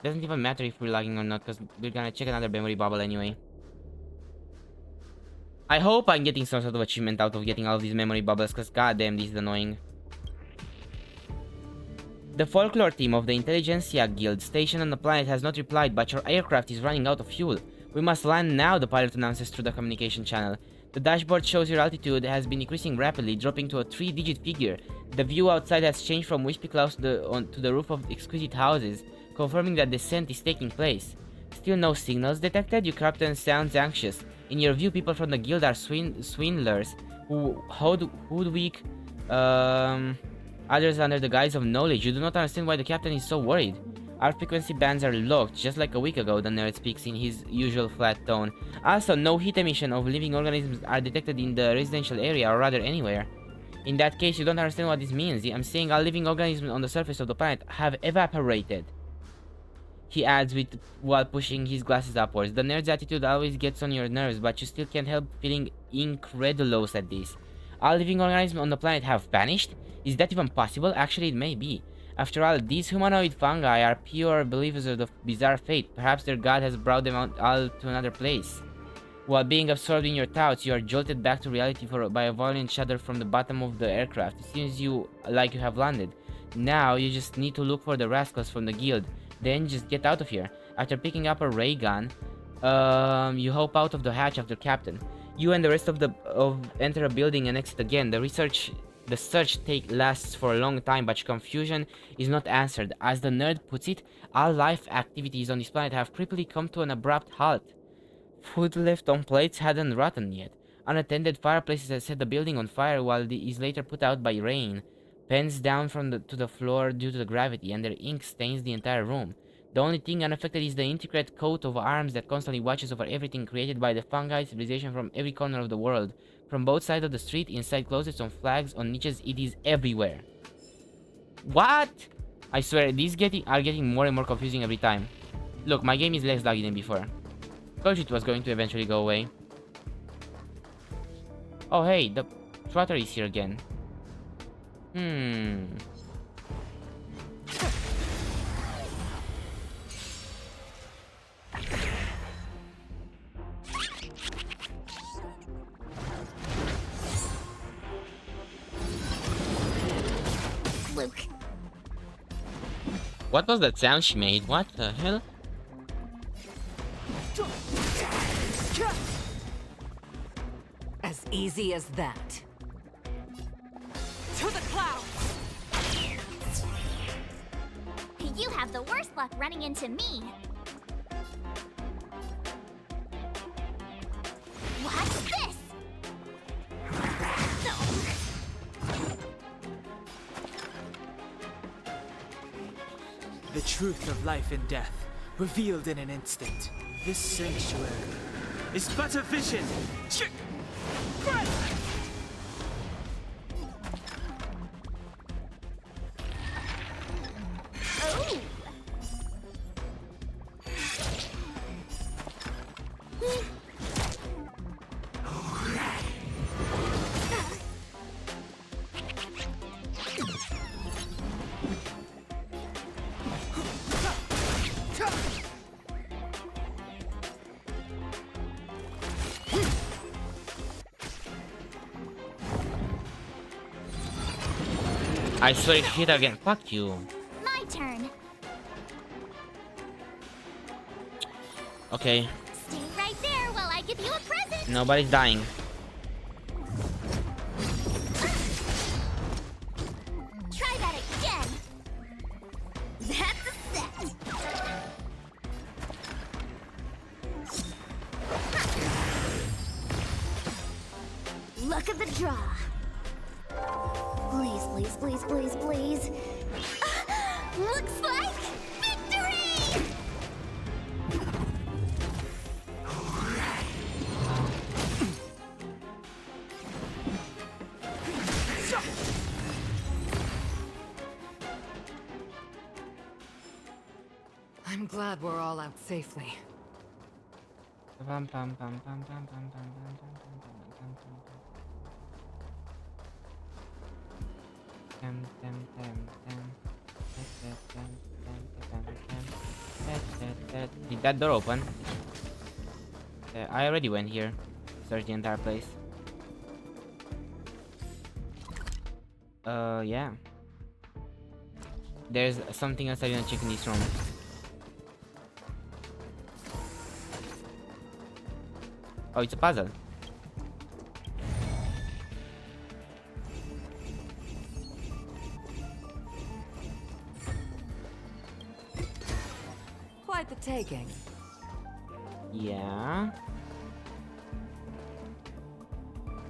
Doesn't even matter if we're lagging or not, because we're gonna check another memory bubble anyway. I hope I'm getting some sort of achievement out of getting all of these memory bubbles, because goddamn, this is annoying. The folklore team of the Intelligentsia Guild stationed on the planet has not replied, but your aircraft is running out of fuel. We must land now, the pilot announces through the communication channel. The dashboard shows your altitude has been increasing rapidly, dropping to a 3-digit figure. The view outside has changed from wispy clouds to the roof of exquisite houses, confirming that descent is taking place. Still no signals detected? Your captain sounds anxious. In your view, people from the guild are swindlers who hoodwink others under the guise of knowledge. You do not understand why the captain is so worried. Our frequency bands are locked, just like a week ago, the nerd speaks in his usual flat tone. Also, no heat emission of living organisms are detected in the residential area, or rather anywhere. In that case, you don't understand what this means. I'm saying all living organisms on the surface of the planet have evaporated. He adds while pushing his glasses upwards. The nerd's attitude always gets on your nerves, but you still can't help feeling incredulous at this. All living organisms on the planet have vanished? Is that even possible? Actually, it may be. After all, these humanoid fungi are pure believers of the bizarre fate. Perhaps their god has brought them all to another place. While being absorbed in your thoughts, you are jolted back to reality by a violent shudder from the bottom of the aircraft. It seems like you have landed. Now, you just need to look for the rascals from the guild. Then just get out of here. After picking up a ray gun, you hop out of the hatch after Captain. You and the rest of enter a building and exit again. The search lasts for a long time, but confusion is not answered. As the nerd puts it, all life activities on this planet have creepily come to an abrupt halt. Food left on plates hadn't rotten yet. Unattended fireplaces had set the building on fire, while it is later put out by rain. Pens down to the floor due to the gravity, and their ink stains the entire room. The only thing unaffected is the intricate coat of arms that constantly watches over everything created by the fungi civilization from every corner of the world. From both sides of the street, inside closets, on flags, on niches, it is everywhere. What? I swear, these are getting more and more confusing every time. Look, my game is less laggy than before. Told you it was going to eventually go away. Oh hey, the trotter is here again. Luke. What was that sound she made? What the hell? As easy as that. To the clouds! You have the worst luck running into me. What's this? The truth of life and death, revealed in an instant. This sanctuary is but a vision. Oh. I swear if you hit her again, fuck you. My turn. Okay, Stay right there while I give you a present. nobody's dying. Try that again. That's a set. Look at the draw. Please, please, please, please, please. Looks like victory! I'm glad we're all out safely. Did that door open? I already went here. Searched the entire place. Yeah. There's something else I didn't check in this room. Oh, it's a puzzle. Quite the taking. Yeah.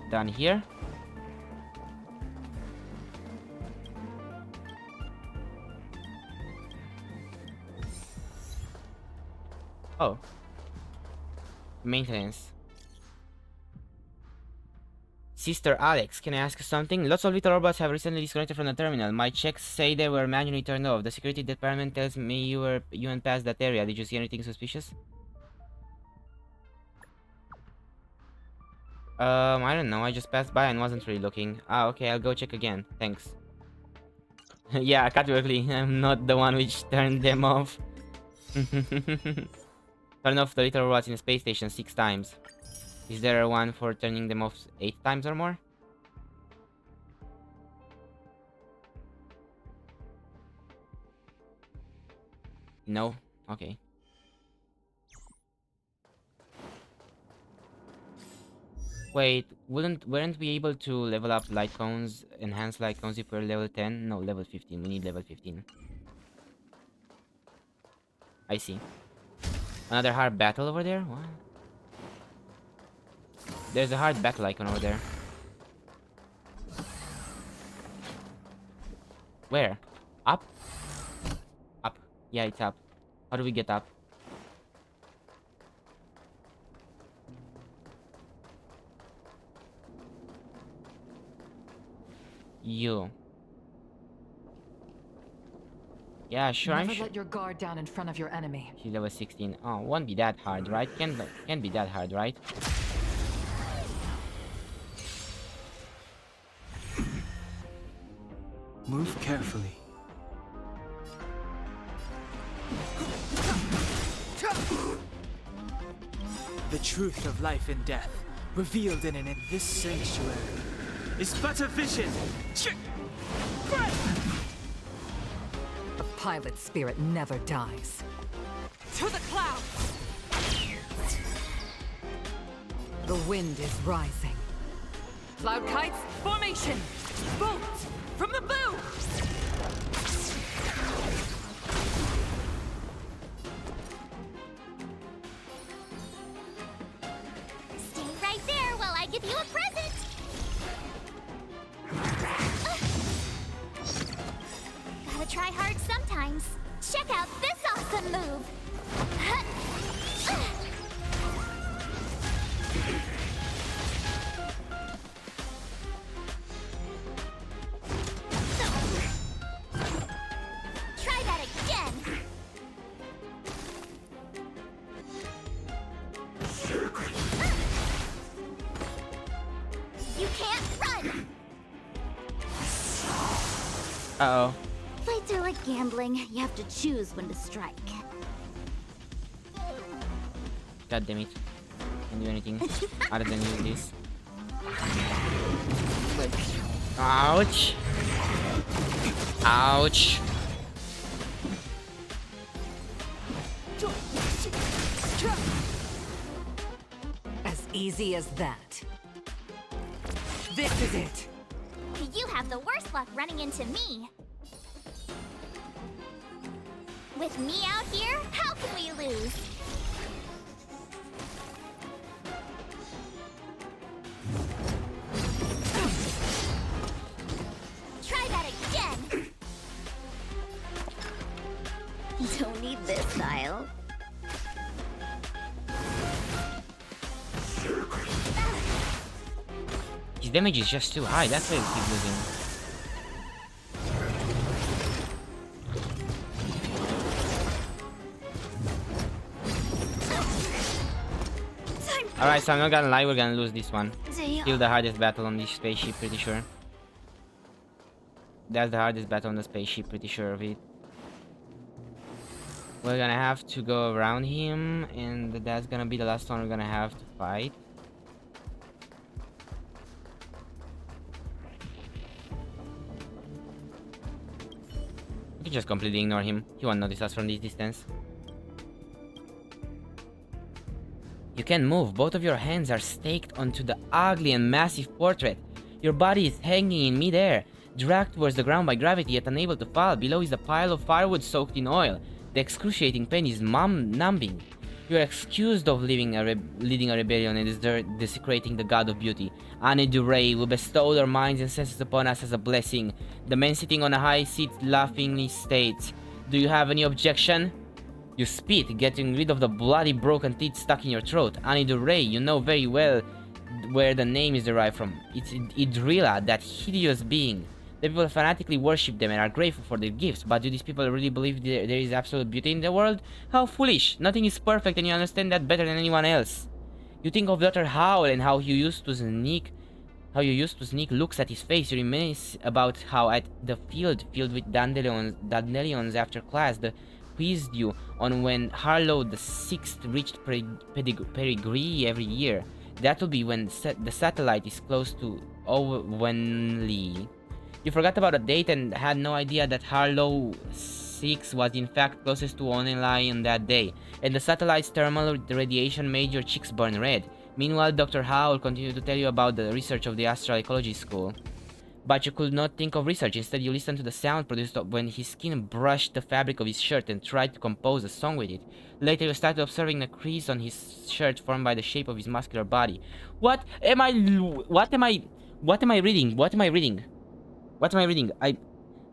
Done here. Oh. Maintenance. Sister Alex, can I ask you something? Lots of little robots have recently disconnected from the terminal. My checks say they were manually turned off. The security department tells me you went past that area. Did you see anything suspicious? I don't know. I just passed by and wasn't really looking. Ah, okay. I'll go check again. Thanks. Yeah, categorically, I'm not the one which turned them off. Turn off the little robots in the space station 6 times. Is there one for turning them off 8 times or more? No? Okay. Wait, weren't we able to level up light cones, enhance light cones if we're level 10? No, level 15. We need level 15. I see. Another hard battle over there? What? There's a hard battle icon over there. Where? Up? Up. Yeah, it's up. How do we get up? You. Yeah, sure. Never let your guard down in front of your enemy. She's level 16. Oh, won't be that hard, right? Can't be that hard, right? Move carefully. The truth of life and death, revealed in this sanctuary, is but a vision. The pilot's spirit never dies. To the clouds! The wind is rising. Cloud kites, formation! Bolt! From the bow! Stay right there while I give you a present. Gotta try hard sometimes. Check out this awesome move. Try that again. You can't run. Uh-oh. Fights are like gambling. You have to choose when to strike. God damn it. Can't do anything other than use this. Ouch. Ouch. As easy as that. This is it. You have the worst luck running into me. With me out here, how can we lose? Try that again. Don't need this style. His damage is just too high, that's why we keep losing. Alright, so I'm not gonna lie, we're gonna lose this one. Still the hardest battle on this spaceship, pretty sure. That's the hardest battle on the spaceship, pretty sure of it. We're gonna have to go around him, and that's gonna be the last one we're gonna have to fight. We can just completely ignore him. He won't notice us from this distance. You can move. Both of your hands are staked onto the ugly and massive portrait. Your body is hanging in midair, dragged towards the ground by gravity yet unable to fall. Below is a pile of firewood soaked in oil. The excruciating pain is numbing. You are accused of leading a rebellion and desecrating the god of beauty. Anne Duray will bestow their minds and senses upon us as a blessing. The man sitting on a high seat laughingly states, "Do you have any objection?" You spit, getting rid of the bloody broken teeth stuck in your throat. Annie Duray, you know very well where the name is derived from. It's Idrila, that hideous being. The people fanatically worship them and are grateful for their gifts, but do these people really believe there is absolute beauty in the world? How foolish! Nothing is perfect and you understand that better than anyone else. You think of Dr. Howl and how you used to sneak looks at his face. You reminisce about how at the field filled with dandelions after class, the quizzed you on when Jarilo-VI reached perigee every year. That will be when the satellite is close to Owenley. You forgot about the date and had no idea that Jarilo-VI was in fact closest to Owenley on that day, and the satellite's thermal radiation made your cheeks burn red. Meanwhile, Dr. Howe continued to tell you about the research of the Astral Ecology School. But you could not think of research. Instead, you listened to the sound produced when his skin brushed the fabric of his shirt and tried to compose a song with it. Later, you started observing the crease on his shirt formed by the shape of his muscular body. What am I reading? What am I reading?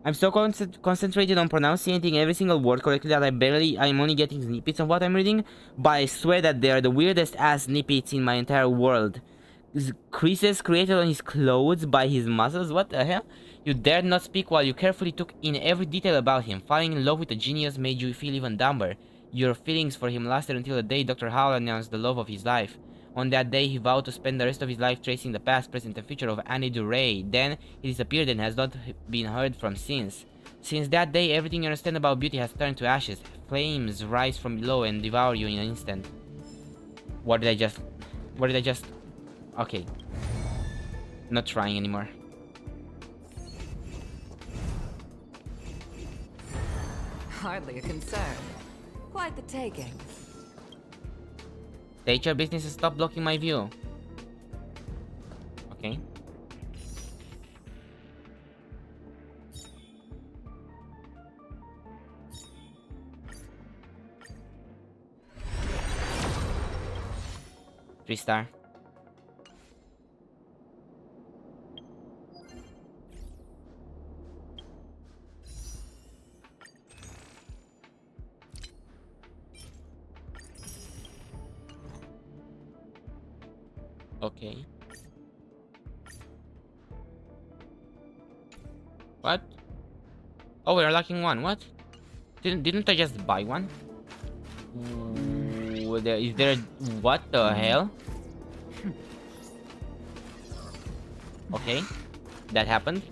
I'm so concentrated on pronouncing every single word correctly that I'm only getting snippets of what I'm reading, but I swear that they are the weirdest ass snippets in my entire world. Creases created on his clothes by his muscles? What the hell? You dared not speak while you carefully took in every detail about him. Falling in love with a genius made you feel even dumber. Your feelings for him lasted until the day Dr. Howell announced the love of his life. On that day, he vowed to spend the rest of his life tracing the past, present, and future of Annie Duray. Then, he disappeared and has not been heard from since. Since that day, everything you understand about beauty has turned to ashes. Flames rise from below and devour you in an instant. What did I just... Okay. Not trying anymore. Hardly a concern. Quite the taking. State your business and stop blocking my view. Okay. Three star. Okay. What? Oh, we're lacking one. What? Didn't I just buy one? Ooh, is there? What the hell? Okay, that happened.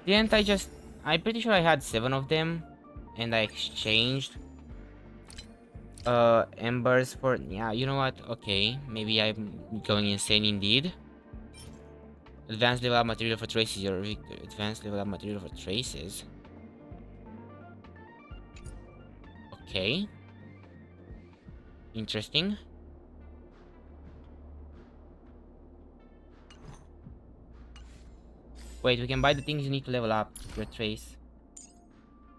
Didn't I just? I'm pretty sure I had 7 of them, and I exchanged embers for, yeah, you know what, okay, maybe I'm going insane indeed. Advanced level up material for traces. Your advanced level up material for traces. Okay, interesting. Wait, we can buy the things you need to level up your trace.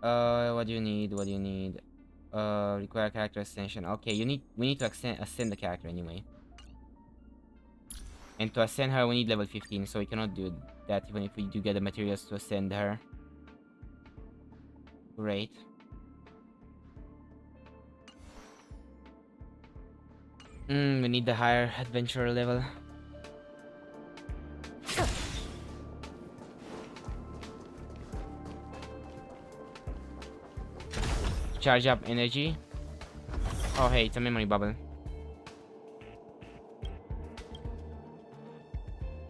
What do you need? Require character ascension. Okay, we need to ascend the character anyway. And to ascend her, we need level 15, so we cannot do that even if we do get the materials to ascend her. Great. We need the higher adventurer level. Charge up energy. Oh hey, it's a memory bubble.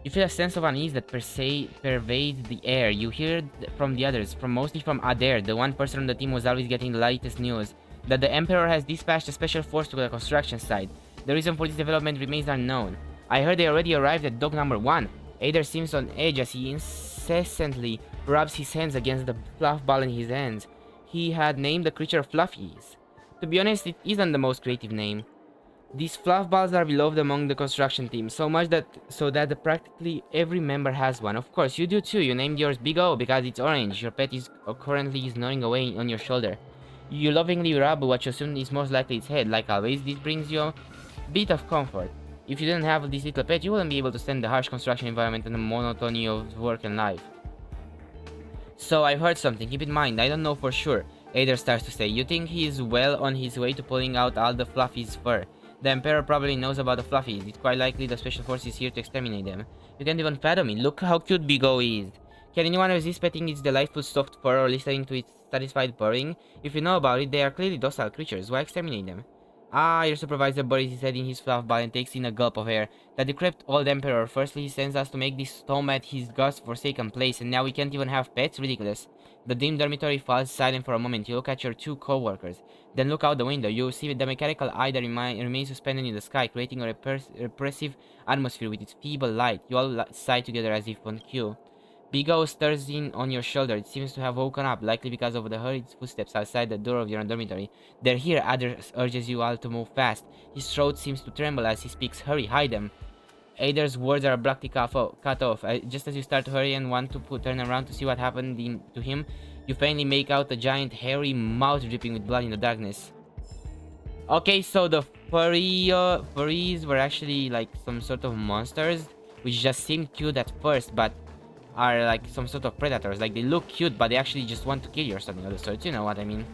You feel a sense of unease that pervades the air. You hear from the others, mostly from Adair, the one person on the team who was always getting the latest news, that the Emperor has dispatched a special force to the construction site. The reason for this development remains unknown. I heard they already arrived at dock number 1. Adair seems on edge as he incessantly rubs his hands against the fluff ball in his hands. He had named the creature Fluffies. To be honest, it isn't the most creative name. These fluff balls are beloved among the construction team, so that practically every member has one. Of course, you do too. You named yours Big O because it's orange. Your pet is currently snoring away on your shoulder. You lovingly rub what you assume is most likely its head. Like always, this brings you a bit of comfort. If you didn't have this little pet, you wouldn't be able to stand the harsh construction environment and the monotony of work and life. So I've heard something. Keep in mind, I don't know for sure. Adair starts to say, you think he is well on his way to pulling out all the Fluffies' fur. The Emperor probably knows about the Fluffies. It's quite likely the Special Force is here to exterminate them. You can't even fathom it. Look how cute Big O is. Can anyone resist petting its delightful soft fur or listening to its satisfied purring? If you know about it, they are clearly docile creatures. Why exterminate them? Ah, your supervisor buries his head in his fluff ball and takes in a gulp of air. The decrepit old Emperor. Firstly, he sends us to make this tomb at his godforsaken place, and now we can't even have pets? Ridiculous. The dim dormitory falls silent for a moment. You look at your two co-workers. Then look out the window. You see the mechanical eye that remains suspended in the sky, creating a repressive atmosphere with its feeble light. You all sigh together as if on cue. Big O stirs in on your shoulder. It seems to have woken up, likely because of the hurried footsteps outside the door of your dormitory. They're here. Adair urges you all to move fast. His throat seems to tremble as he speaks. Hurry, hide them. Adair's words are abruptly cut off. Just as you start to hurry and want to turn around to see what happened to him, you faintly make out a giant hairy mouth dripping with blood in the darkness. Okay, so the furries were actually like some sort of monsters, which just seem cute at first, but are like some sort of predators. Like they look cute, but they actually just want to kill you or something of the sort. You know what I mean?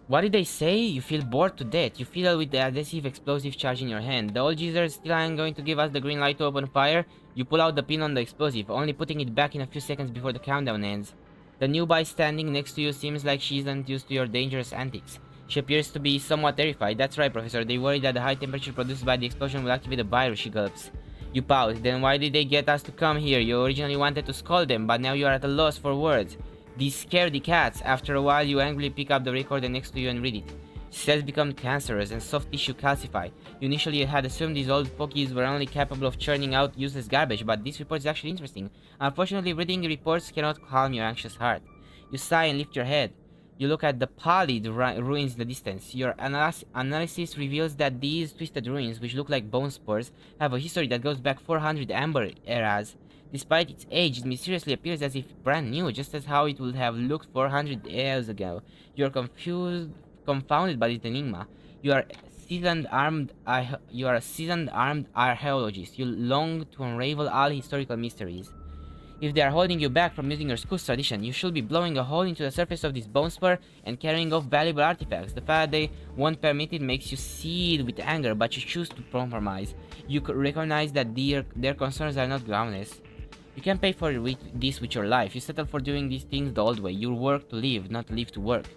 What did they say? You feel bored to death. You fiddle with the adhesive explosive charge in your hand. The old geezer still ain't going to give us the green light to open fire. You pull out the pin on the explosive, only putting it back in a few seconds before the countdown ends. The newbie standing next to you seems like she isn't used to your dangerous antics. She appears to be somewhat terrified. That's right, Professor. They worry that the high temperature produced by the explosion will activate the virus, she gulps. You pout. Then why did they get us to come here? You originally wanted to scold them, but now you are at a loss for words. These scaredy cats. After a while, you angrily pick up the recorder next to you and read it. Cells become cancerous and soft tissue calcify. You initially had assumed these old pokies were only capable of churning out useless garbage, but this report is actually interesting. Unfortunately, reading reports cannot calm your anxious heart. You sigh and lift your head. You look at the pallid ruins in the distance. Your analysis reveals that these twisted ruins, which look like bone spurs, have a history that goes back 400 Amber eras. Despite its age, it mysteriously appears as if brand new, just as how it would have looked 400 years ago. You are confounded by this enigma. You are a seasoned armed archaeologist. You long to unravel all historical mysteries. If they are holding you back from using your school's tradition, you should be blowing a hole into the surface of this bone spur and carrying off valuable artifacts. The fact they won't permit it makes you seethe with anger, but you choose to compromise. You recognize that their concerns are not groundless. You can pay for this with your life. You settle for doing these things the old way. You work to live, not live to work.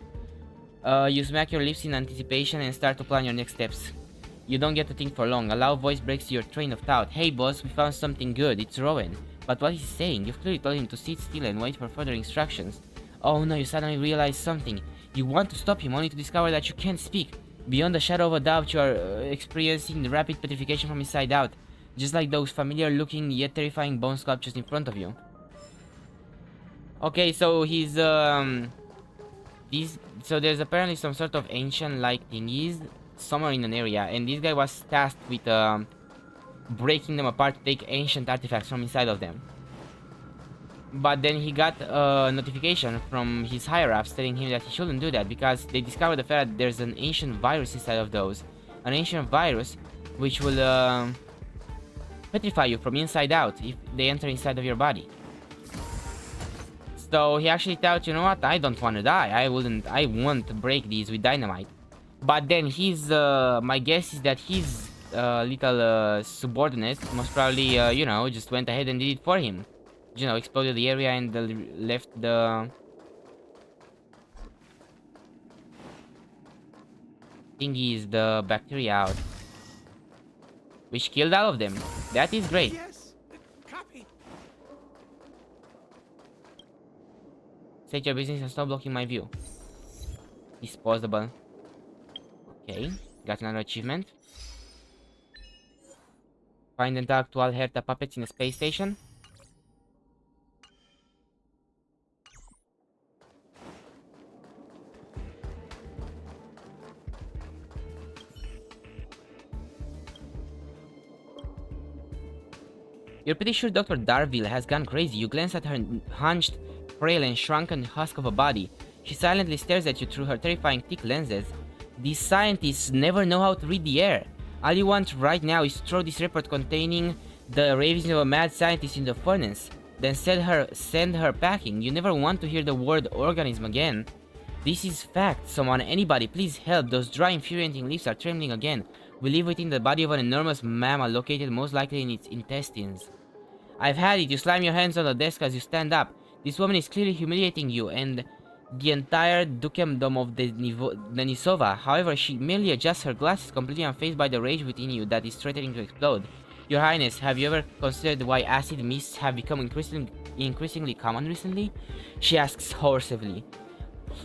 You smack your lips in anticipation and start to plan your next steps. You don't get to think for long. A loud voice breaks your train of thought. Hey boss, we found something good. It's Rowan. But what he's saying? You've clearly told him to sit still and wait for further instructions. Oh no, you suddenly realize something. You want to stop him only to discover that you can't speak. Beyond the shadow of a doubt, you are experiencing the rapid petrification from inside out. Just like those familiar looking yet terrifying bone sculptures in front of you. Okay, so he's so there's apparently some sort of ancient like thingies somewhere in an area, and this guy was tasked with breaking them apart to take ancient artifacts from inside of them. But then he got a notification from his higher-ups telling him that he shouldn't do that because they discovered the fact that there's an ancient virus inside of those. An ancient virus which will petrify you from inside out if they enter inside of your body. So he actually thought, you know what, I don't want to die. I won't break these with dynamite. But then my guess is that he's little subordinate most probably, you know, just went ahead and did it for him. You know, exploded the area and left the thingies, the bacteria out, which killed all of them. That is great. Yes, copy. State your business and stop blocking my view. Disposable. Okay, got another achievement. Find and talk to all Herta puppets in a space station. You're pretty sure Dr. Darville has gone crazy. You glance at her hunched, frail, and shrunken husk of a body. She silently stares at you through her terrifying thick lenses. These scientists never know how to read the air. All you want right now is to throw this report containing the ravings of a mad scientist in the furnace, then send her packing. You never want to hear the word organism again. This is fact. Someone, anybody, please help. Those dry, infuriating lips are trembling again. We live within the body of an enormous mammal located most likely in its intestines. I've had it. You slam your hands on the desk as you stand up. This woman is clearly humiliating you and the entire dukedom of the Denisova. However, she merely adjusts her glasses, completely unfazed by the rage within you that is threatening to explode. Your Highness, have you ever considered why acid mists have become increasingly common recently? She asks hoarsely.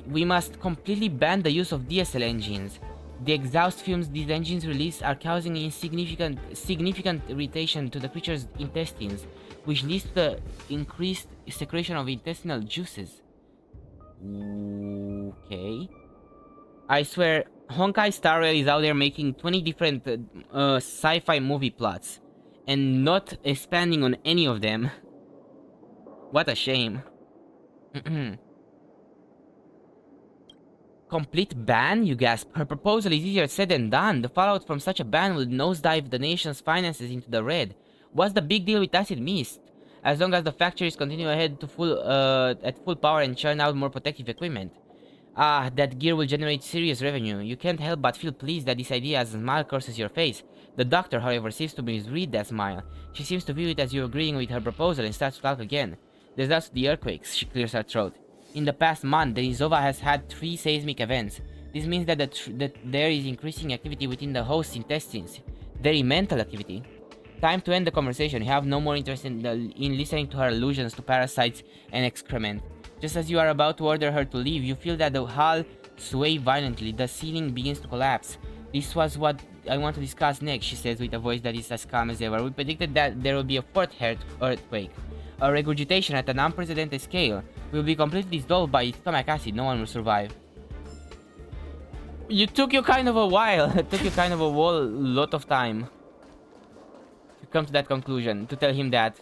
We must completely ban the use of diesel engines. The exhaust fumes these engines release are causing significant irritation to the creature's intestines, which leads to the increased secretion of intestinal juices. Okay. I swear, Honkai Star Rail is out there making 20 different sci-fi movie plots, and not expanding on any of them. What a shame. Complete ban? You gasp. Her proposal is easier said than done. The fallout from such a ban will nosedive the nation's finances into the red. What's the big deal with acid mist? As long as the factories continue ahead to at full power and churn out more protective equipment. Ah, that gear will generate serious revenue. You can't help but feel pleased at this idea as a smile crosses your face. The doctor, however, seems to misread that smile. She seems to view it as you agreeing with her proposal and starts to talk again. There's also the earthquakes. She clears her throat. In the past month, Denisova has had 3 seismic events. This means that there is increasing activity within the host's intestines. Very mental activity. Time to end the conversation. You have no more interest in listening to her allusions to parasites and excrement. Just as you are about to order her to leave, you feel that the hull sway violently. The ceiling begins to collapse. This was what I want to discuss next, she says with a voice that is as calm as ever. We predicted that there will be a 4th earthquake. A regurgitation at an unprecedented scale. Will be completely dissolved by stomach acid. No one will survive. It took you kind of a while. It took you kind of a whole lot of time to come to that conclusion, to tell him that.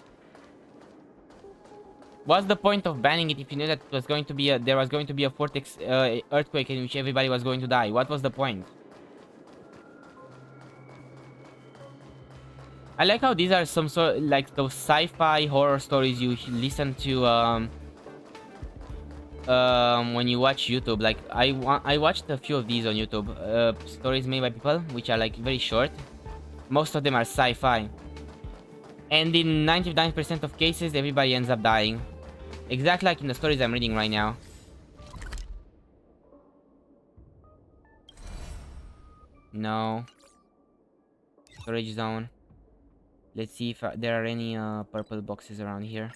What's the point of banning it if you knew that there was going to be a 4th earthquake in which everybody was going to die? What was the point? I like how these are some sort of, like those sci-fi horror stories you listen to when you watch YouTube. Like I watched a few of these on YouTube, stories made by people which are like very short. Most of them are sci-fi, and in 99% of cases everybody ends up dying, exactly like in the stories I'm reading right now. No storage zone. Let's see if there are any purple boxes around here.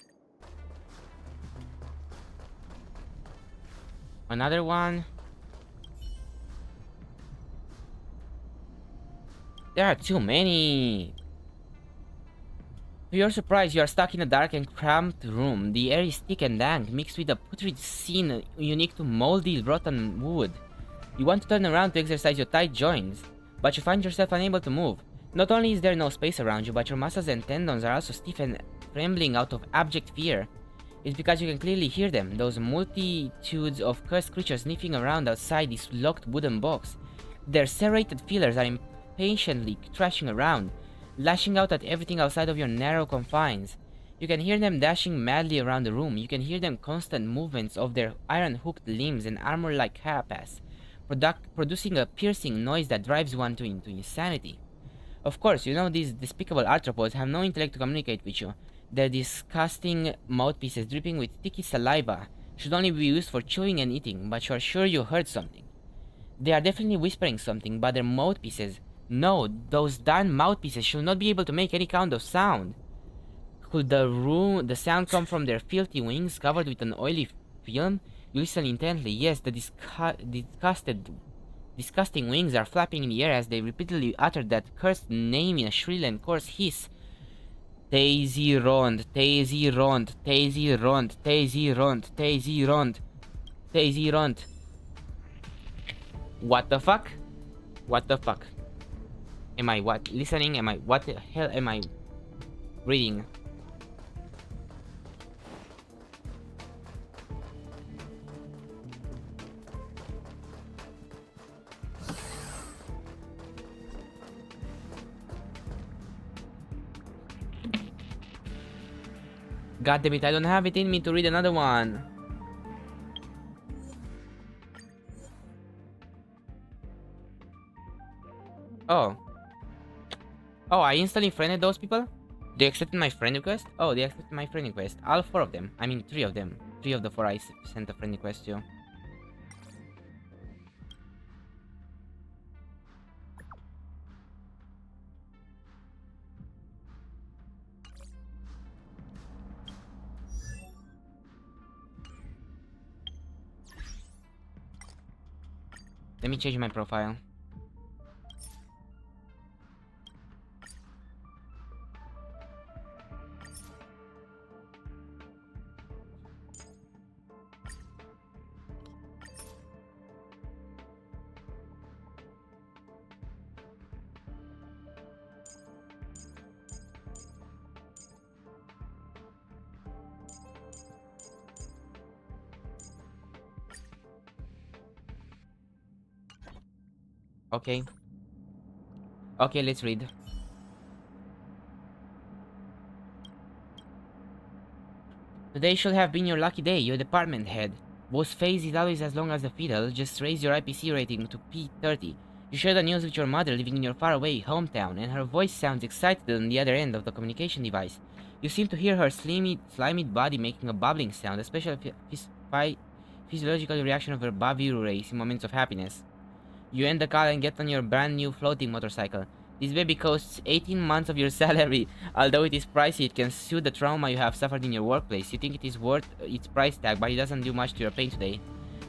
Another one. There are too many. To your surprise, you are stuck in a dark and cramped room. The air is thick and dank, mixed with a putrid scene unique to moldy, rotten wood. You want to turn around to exercise your tight joints, but you find yourself unable to move. Not only is there no space around you, but your muscles and tendons are also stiff and trembling out of abject fear. It's because you can clearly hear them, those multitudes of cursed creatures sniffing around outside this locked wooden box. Their serrated feelers are impatiently thrashing around, lashing out at everything outside of your narrow confines. You can hear them dashing madly around the room. You can hear them constant movements of their iron-hooked limbs and armor-like carapace, producing a piercing noise that drives one into insanity. Of course, you know these despicable arthropods have no intellect to communicate with you. Their disgusting mouthpieces dripping with sticky saliva should only be used for chewing and eating, but you're sure you heard something. They are definitely whispering something, but their mouthpieces... No, those darn mouthpieces should not be able to make any kind of sound. Could the sound come from their filthy wings covered with an oily film? You listen intently. Yes, the disgusting wings are flapping in the air as they repeatedly utter that cursed name in a shrill and coarse hiss. Taisy-rond, Taisy-rond, Taisy-rond, Taisy-rond, Taisy-rond, Taisy-rond. What the fuck? What the fuck? Am I what? Listening? Am I... What the hell am I reading? God damn it, I don't have it in me to read another one. Oh. Oh, I instantly friended those people? They accepted my friend request? Oh, they accepted my friend request. All 4 of them. I mean, 3 of them. 3 of the 4 I sent a friend request to. Let me change my profile. Okay. Okay, let's read. Today should have been your lucky day, your department head. Whose face is always as long as the fiddle, just raise your IPC rating to P30. You share the news with your mother living in your faraway hometown, and her voice sounds excited on the other end of the communication device. You seem to hear her slimy body making a bubbling sound, a special physiological reaction of her body race in moments of happiness. You end the call and get on your brand new floating motorcycle. This baby costs 18 months of your salary. Although it is pricey, it can soothe the trauma you have suffered in your workplace. You think it is worth its price tag, but it doesn't do much to your pain today.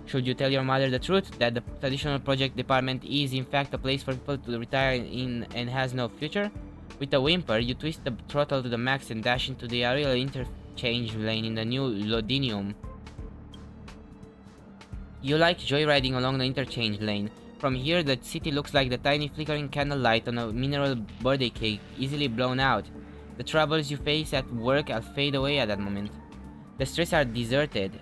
Should you tell your mother the truth, that the traditional project department is in fact a place for people to retire in and has no future? With a whimper, you twist the throttle to the max and dash into the aerial interchange lane in the new Lodinium. You like joyriding along the interchange lane. From here, the city looks like the tiny flickering candlelight on a mineral birthday cake, easily blown out. The troubles you face at work fade away at that moment. The streets are deserted.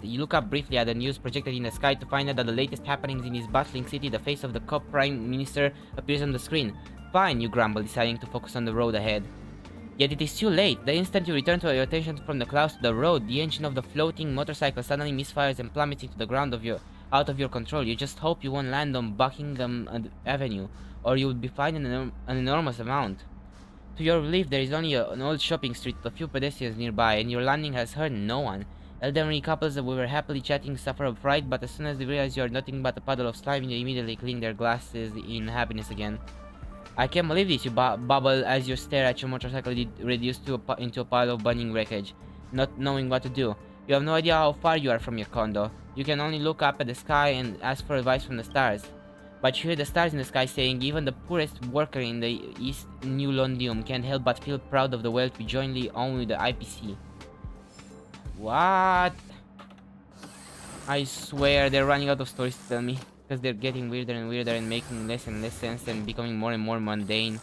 You look up briefly at the news projected in the sky to find out that the latest happenings in this bustling city, the face of the co-prime minister appears on the screen. Fine, you grumble, deciding to focus on the road ahead. Yet it is too late. The instant you return to your attention from the clouds to the road, the engine of the floating motorcycle suddenly misfires and plummets into the ground out of your control. You just hope you won't land on Buckingham Avenue, or you would be fined an enormous amount. To your relief, there is only an old shopping street with a few pedestrians nearby, and your landing has hurt no one. Elderly couples that were happily chatting suffer a fright, but as soon as they realize you are nothing but a puddle of slime, they immediately clean their glasses in happiness again. I can't believe this, you bubble as you stare at your motorcycle reduced into a pile of burning wreckage, not knowing what to do. You have no idea how far you are from your condo. You can only look up at the sky and ask for advice from the stars. But you hear the stars in the sky saying even the poorest worker in the East New London can't help but feel proud of the wealth we jointly own with the IPC. What? I swear they're running out of stories to tell me, because they're getting weirder and weirder and making less and less sense and becoming more and more mundane.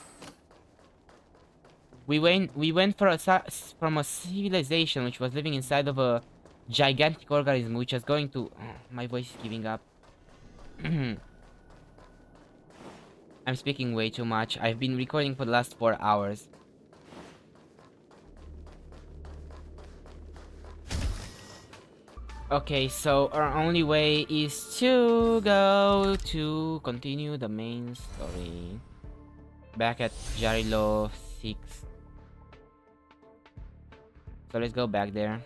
We went from a civilization which was living inside of a gigantic organism which was going to... my voice is giving up. I'm speaking way too much. I've been recording for the last 4 hours. Okay, so our only way is to go to continue the main story. back at Jarilo-VI. So let's go back there.